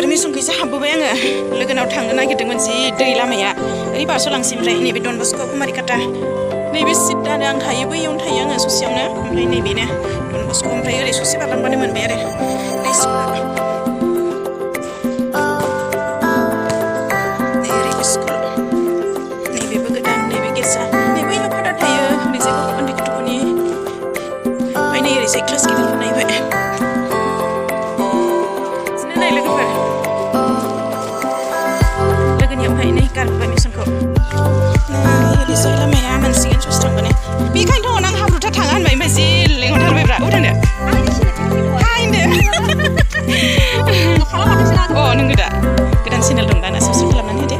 लोगोफोर मिसनखैसो हाबबोबाय आङो लोगोनाव थांनो नागिरदोंमोन जि दै लामाया ओरै बारस'लांसै ओमफ्राय नैबे डन बस्क' कुमारिकाटा नैबे सिटानो आं थायो बैयावनो थायो आङो ससेयावनो ओमफ्राय नैबेनो डन बस्क' ओमफ्राय ओरै ससे बारलांबानो मोनबाय आरो नै स्कुला नै ओरैबो स्कुल नैबेबो गोदान नैबे गेसा नै बैयाव फादार थायो ओरैजाय गथ' उन्दै गथ'फोरनि ओमफ्राय नै ओरैजाय क्लास गिदिरफोर नायबाय नाय लोगोफोर लोगोनियावहाय नै गारबोबाय मिसनखौ ओरैजाय लामाया मोनसिगोन ससे थांबानो बेखायनोथ' आं हाब्रुथा थाङा होनबाय ओमफ्राय जि लेंहरथारबायब्रा अ थांदो अ नोंगो दा गोदान चेनेल दं दाना साबसक्राइब खालामनानै होदो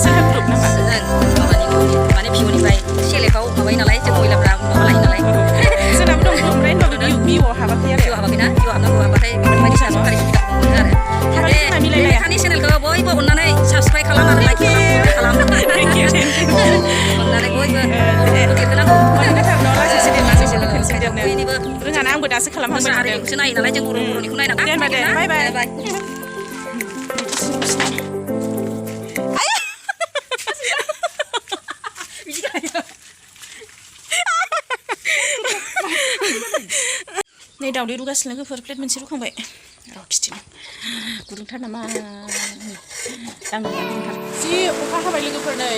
सेल्फ ग्रुप नामा माने भिअनिफ्राय सेलेक्टआव माबायो नालाय जों महिलाफ्रा माबा लायो नालाय जोंनाबो दं ओमफ्राय होनबाबो भिअआव हाबाखै आरो भिअ हाबाखैना भिअ हाबनांगौ हाबाथाय बायदिसिना सरकारि सुबिदा मोनो आरो बे मेथानि चेनेलखौ बयबो अननानै साबसक्राइब खालाम आरो लाइक खालाम अननानै बयबो देरहोनांगौ बयनिबो रोङाना आंबो दासो खालामहांबाय हारिमुखौसो नायो नालाय जों बर'निखौ नायनांगौ दे होनबा दे बाय बाय नै दावदै रुगासिनो लोगोफोर प्लेट मोनसे रुखांबाय र' खिथिनो गुदुंथार नामा दांनाया गुदुंथार जि अखा हाबाय लोगोफोर नै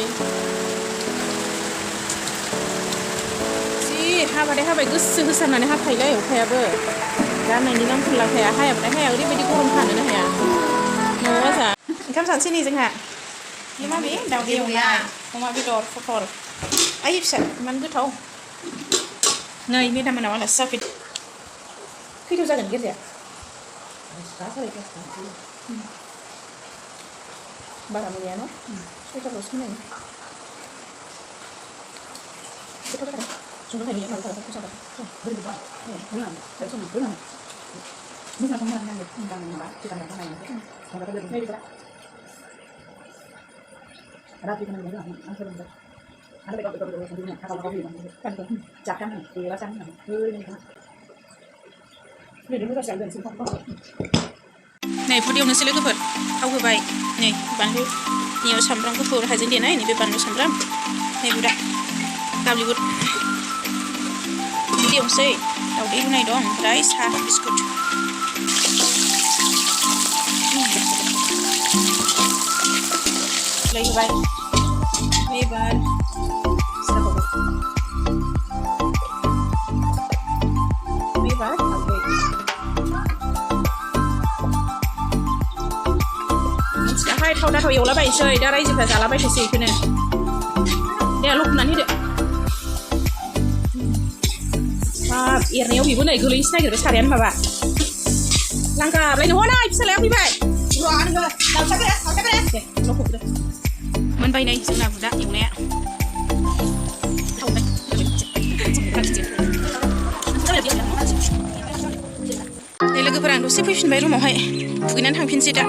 जि हाबाय गोसो होसारनानै हाखायोलै अखायाबो गारनायनि नामखौ लाखाया हायाबाथाय हाया ओरैबायदि गरम थानोनो हाया न'आव जा ओंखाम जानोसै नै जोंहा बे माबे दावदै एवनाय अमा बेदर पटल आइ फिसा इमान गोथाव नै मेदाम मोनाव आलासि जाफैदो खैथाव जागोन गिर्जाया बारा मोनैया न' सयथाल'सो मोनो गोथाव जागोन संनो हायो माबा खालामनो जागोन नै फुदियावनोसै लोगोफोर थाव होबाय नै बानलु नियाव सामब्राम गुफुर हाइजें देनाय नैबे बानलु सामब्राम नै बुदा गाबलि बुद फुदियावनोसै दावदै रुनाय दं ओमफ्राय साहा बिस्कुट लाय होबाय एबार साहाखौ एबार हाय थाव दाथाव एवलाबायनोसै दा रायजोफ्रा जालाबायथोंसै बेखौनो दे लखबनानै होदो हाब एरनायाव बेबो नै गोलैनोसो नागिरबाय सारायानो माबा लांगाबलायनो हनै फिसालाया फैबाय दे लखबदो मोनबाय नै जोंना बुदा एवनाया नै लोगोफोरा आं दसे फैफिनबाय रुमावहाय दुगैनानै थांफिनसै दा